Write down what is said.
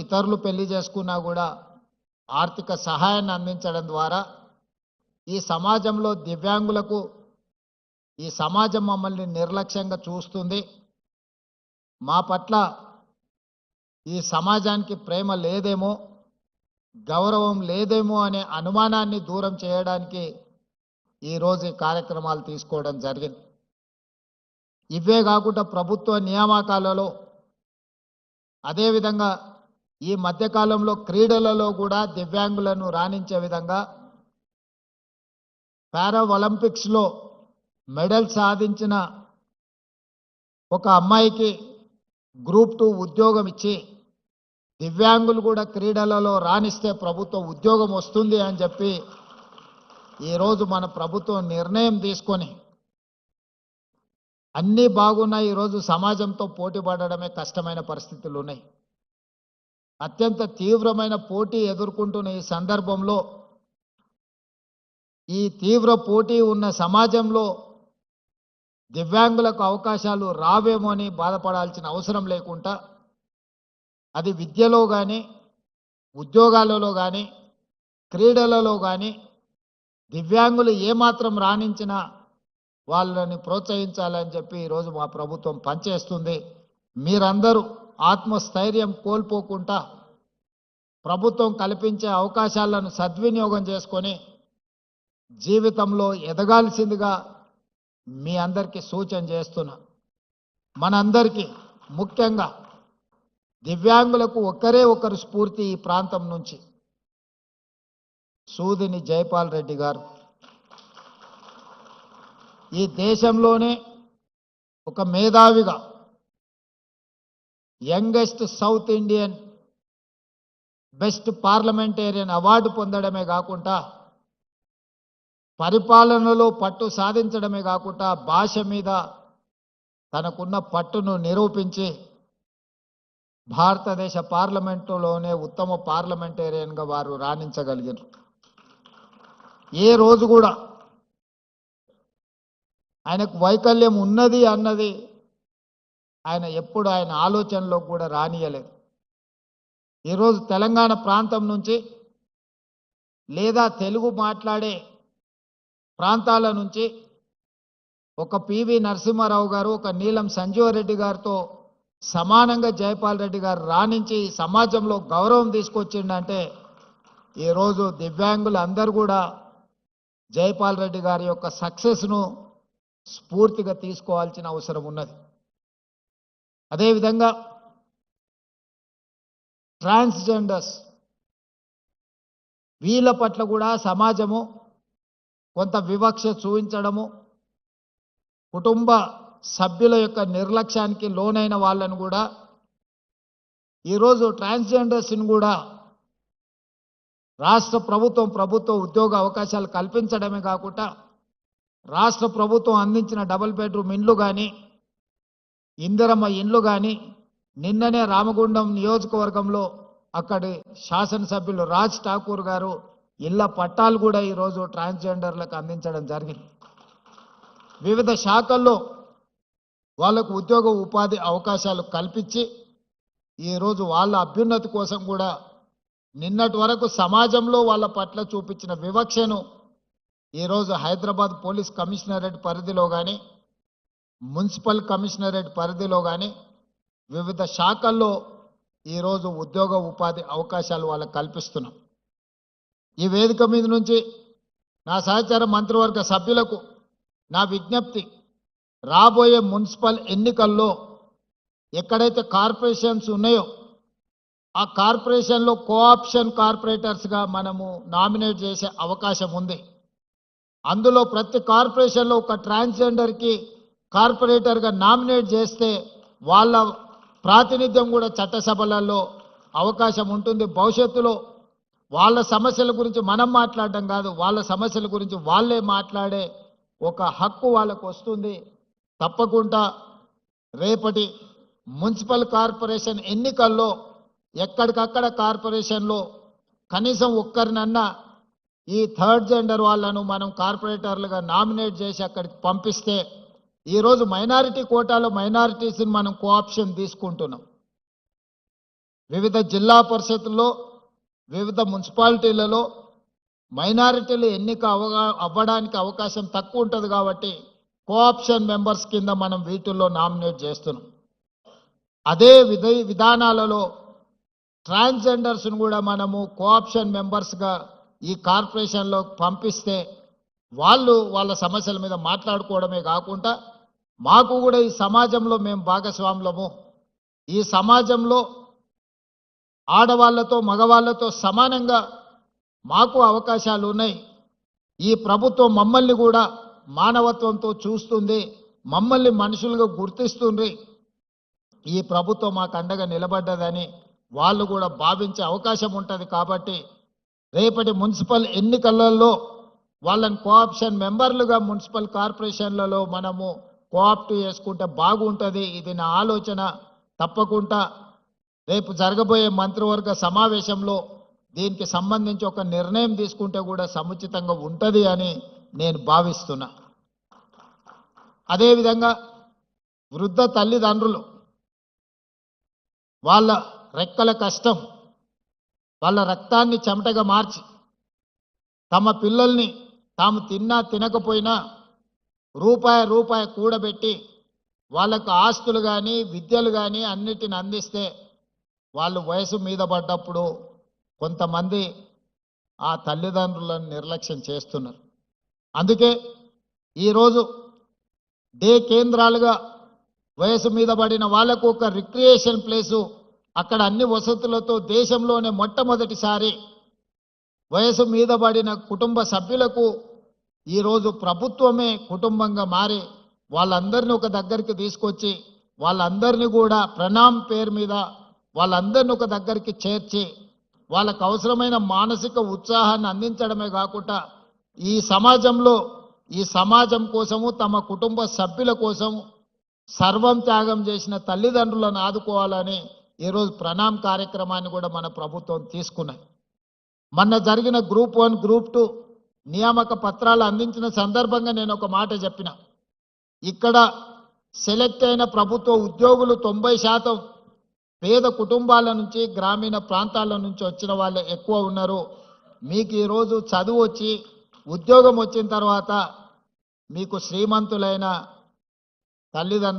ఇతరులు పెళ్లి చేసుకున్నా కూడా ఆర్థిక సహాయాన్ని అందించడం ద్వారా ఈ సమాజంలో దివ్యాంగులకు ఈ సమాజం మమ్మల్ని నిర్లక్ష్యంగా చూస్తుంది, మా పట్ల ఈ సమాజానికి ప్రేమ లేదేమో, గౌరవం లేదేమో అనే అనుమానాన్ని దూరం చేయడానికి ఈరోజు ఈ కార్యక్రమాలు తీసుకోవడం జరిగింది. ఇవే కాకుండా ప్రభుత్వ నియామకాలలో అదేవిధంగా ఈ మధ్యకాలంలో క్రీడలలో కూడా దివ్యాంగులను రాణించే విధంగా పారా ఒలింపిక్స్లో మెడల్ సాధించిన ఒక అమ్మాయికి గ్రూప్ 2 ఉద్యోగం ఇచ్చి దివ్యాంగులు కూడా క్రీడలలో రాణిస్తే ప్రభుత్వ ఉద్యోగం వస్తుంది అని చెప్పి ఈరోజు మన ప్రభుత్వం నిర్ణయం తీసుకొని అన్నీ బాగున్నాయి. ఈరోజు సమాజంతో పోటీ పడడమే కష్టమైన పరిస్థితులు ఉన్నాయి. అత్యంత తీవ్రమైన పోటీ ఎదుర్కొంటున్న ఈ సందర్భంలో ఈ తీవ్ర పోటీ ఉన్న సమాజంలో దివ్యాంగులకు అవకాశాలు రావేమో అని బాధపడాల్సిన అవసరం లేకుండా అది విద్యలో కానీ ఉద్యోగాలలో కానీ క్రీడలలో కానీ దివ్యాంగులు ఏమాత్రం రాణించినా వాళ్ళని ప్రోత్సహించాలని చెప్పి ఈరోజు మా ప్రభుత్వం పనిచేస్తుంది. మీరందరూ ఆత్మస్థైర్యం కోల్పోకుండా ప్రభుత్వం కల్పించే అవకాశాలను సద్వినియోగం చేసుకొని జీవితంలో ఎదగాల్సిందిగా మీ అందరికీ సూచన చేస్తున్నా. మనందరికీ ముఖ్యంగా దివ్యాంగులకు ఒక్కరే ఒకరు స్ఫూర్తి ఈ ప్రాంతం నుంచి, సూదిని జైపాల్ రెడ్డి గారు. ఈ దేశంలోనే ఒక మేధావిగా youngest south Indian best parliamentarian award పొందడమే కాకుండా పరిపాలనలో పట్టు సాధించడమే కాకుండా భాష మీద తనకున్న పట్టును నిరూపించి భారతదేశ పార్లమెంటులోనే ఉత్తమ పార్లమెంటేరియన్గా వారు రాణించగలిగారు. ఏ రోజు కూడా ఆయనకు వైకల్యం ఉన్నది అన్నది ఆయన ఎప్పుడు ఆయన ఆలోచనలో కూడా రానియలేదు. ఈరోజు తెలంగాణ ప్రాంతం నుంచి లేదా తెలుగు మాట్లాడే ప్రాంతాల నుంచి ఒక పివి నరసింహారావు గారు, ఒక నీలం సంజీవరెడ్డి గారితో సమానంగా జైపాల్ రెడ్డి గారు రాణించి సమాజంలో గౌరవం తీసుకొచ్చిండంటే ఈరోజు దివ్యాంగులు అందరూ కూడా జైపాల్ రెడ్డి గారి యొక్క సక్సెస్ను స్ఫూర్తిగా తీసుకోవాల్సిన అవసరం ఉన్నది. అదేవిధంగా ట్రాన్స్జెండర్స్ వీళ్ళ పట్ల కూడా సమాజము కొంత వివక్ష చూపించడము, కుటుంబ సభ్యుల యొక్క నిర్లక్ష్యానికి లోనైన వాళ్ళను కూడా ఈరోజు ట్రాన్స్జెండర్స్ని కూడా రాష్ట్ర ప్రభుత్వ ఉద్యోగ అవకాశాలు కల్పించడమే కాకుండా రాష్ట్ర ప్రభుత్వం అందించిన డబుల్ బెడ్రూమ్ ఇండ్లు కానీ ఇందిరమ్మ ఇండ్లు కానీ నిన్ననే రామగుండం నియోజకవర్గంలో అక్కడి శాసనసభ్యులు రాజ్ ఠాకూర్ గారు ఇళ్ల పట్టాలు కూడా ఈరోజు ట్రాన్స్జెండర్లకు అందించడం జరిగింది. వివిధ శాఖల్లో వాళ్ళకు ఉద్యోగ ఉపాధి అవకాశాలు కల్పించి ఈరోజు వాళ్ళ అభ్యున్నతి కోసం కూడా నిన్నటి వరకు సమాజంలో వాళ్ళ పట్ల చూపించిన వివక్షను ఈరోజు హైదరాబాద్ పోలీస్ కమిషనరేట్ పరిధిలో కానీ మున్సిపల్ కమిషనరేట్ పరిధిలో కానీ వివిధ శాఖల్లో ఈరోజు ఉద్యోగ ఉపాధి అవకాశాలు వాళ్ళకు కల్పిస్తున్నాం. ఈ వేదిక మీద నుంచి నా సహచార మంత్రివర్గ సభ్యులకు నా విజ్ఞప్తి, రాబోయే మున్సిపల్ ఎన్నికల్లో ఎక్కడైతే కార్పొరేషన్స్ ఉన్నాయో ఆ కార్పొరేషన్లో కోఆప్షన్ కార్పొరేటర్స్గా మనము నామినేట్ చేసే అవకాశం ఉంది. అందులో ప్రతి కార్పొరేషన్లో ఒక ట్రాన్స్జెండర్కి కార్పొరేటర్గా నామినేట్ చేస్తే వాళ్ళ ప్రాతినిధ్యం కూడా చట్టసభలలో అవకాశం ఉంటుంది. భవిష్యత్తులో వాళ్ళ సమస్యల గురించి మనం మాట్లాడడం కాదు, వాళ్ళ సమస్యల గురించి వాళ్ళే మాట్లాడే ఒక హక్కు వాళ్ళకు వస్తుంది. తప్పకుండా రేపటి మున్సిపల్ కార్పొరేషన్ ఎన్నికల్లో ఎక్కడికక్కడ కార్పొరేషన్లో కనీసం ఒక్కరినన్నా ఈ థర్డ్ జెండర్ వాళ్ళను మనం కార్పొరేటర్లుగా నామినేట్ చేసి అక్కడికి పంపిస్తే ఈరోజు మైనారిటీ కోటాలో మైనారిటీస్ని మనం కోఆప్షన్ తీసుకుంటున్నాం. వివిధ జిల్లా పరిషత్తుల్లో వివిధ మున్సిపాలిటీలలో మైనారిటీలు ఎన్నిక అవ్వడానికి అవకాశం తక్కువ ఉంటుంది కాబట్టి కోఆప్షన్ మెంబర్స్ కింద మనం వీటిల్లో నామినేట్ చేస్తున్నాం. అదే విధానాలలో ట్రాన్స్జెండర్స్ను కూడా మనము కోఆప్షన్ మెంబర్స్గా ఈ కార్పొరేషన్లో పంపిస్తే వాళ్ళు వాళ్ళ సమస్యల మీద మాట్లాడుకోవడమే కాకుండా మాకు కూడా ఈ సమాజంలో మేము భాగస్వాములము, ఈ సమాజంలో ఆడవాళ్లతో మగవాళ్లతో సమానంగా మాకు అవకాశాలు ఉన్నాయి. ఈ ప్రభుత్వం మమ్మల్ని కూడా మానవత్వంతో చూస్తుంది, మమ్మల్ని మనుషులుగా గుర్తిస్తుంది. ఈ ప్రభుత్వం మాకు అండగా నిలబడ్డదని వాళ్ళు కూడా భావించే అవకాశం ఉంటుంది. కాబట్టి రేపటి మున్సిపల్ ఎన్నికలలో వాళ్ళని కోఆప్షన్ మెంబర్లుగా మున్సిపల్ కార్పొరేషన్లలో మనము కోఆప్ట్ చేసుకుంటే బాగుంటుంది. ఇది నా ఆలోచన. తప్పకుండా రేపు జరగబోయే మంత్రివర్గ సమావేశంలో దీనికి సంబంధించి ఒక నిర్ణయం తీసుకుంటే కూడా సముచితంగా ఉంటుంది అని నేను భావిస్తున్నా. అదేవిధంగా వృద్ధ తల్లిదండ్రులు వాళ్ళ రెక్కల కష్టం, వాళ్ళ రక్తాన్ని చెమటగా మార్చి తమ పిల్లల్ని తాము తిన్నా తినకపోయినా రూపాయి కూడబెట్టి వాళ్ళకు ఆస్తులు కానీ విద్యలు కానీ అన్నిటిని అందిస్తే వాళ్ళు వయసు మీద పడ్డప్పుడు కొంతమంది ఆ తల్లిదండ్రులను నిర్లక్ష్యం చేస్తున్నారు. అందుకే ఈరోజు డే కేంద్రాలుగా వయసు మీద పడిన వాళ్ళకు ఒక రిక్రియేషన్ ప్లేసు, అక్కడ అన్ని వసతులతో దేశంలోనే మొట్టమొదటిసారి వయసు మీద పడిన కుటుంబ సభ్యులకు ఈరోజు ప్రభుత్వమే కుటుంబంగా మారి వాళ్ళందరినీ ఒక దగ్గరికి తీసుకొచ్చి వాళ్ళందరినీ కూడా ప్రణామ్ పేరు మీద వాళ్ళందరినీ ఒక దగ్గరికి చేర్చి వాళ్ళకు అవసరమైన మానసిక ఉత్సాహాన్ని అందించడమే కాకుండా ఈ సమాజంలో ఈ సమాజం కోసము తమ కుటుంబ సభ్యుల కోసం సర్వం త్యాగం చేసిన తల్లిదండ్రులను ఆదుకోవాలని ఈరోజు ప్రణామ్ కార్యక్రమాన్ని కూడా మన ప్రభుత్వం తీసుకున్నది. మొన్న జరిగిన గ్రూప్ 1 గ్రూప్ 2 నియామక పత్రాలు అందించిన సందర్భంగా నేను ఒక మాట చెప్పిన. ఇక్కడ సెలెక్ట్ అయిన ప్రభుత్వ ఉద్యోగులు 90% పేద కుటుంబాల నుంచి గ్రామీణ ప్రాంతాల నుంచి వచ్చిన వాళ్ళే ఎక్కువ ఉన్నారు. మీకు ఈరోజు చదువు వచ్చి ఉద్యోగం వచ్చిన తర్వాత మీకు శ్రీమంతులైన తల్లిదండ్రులు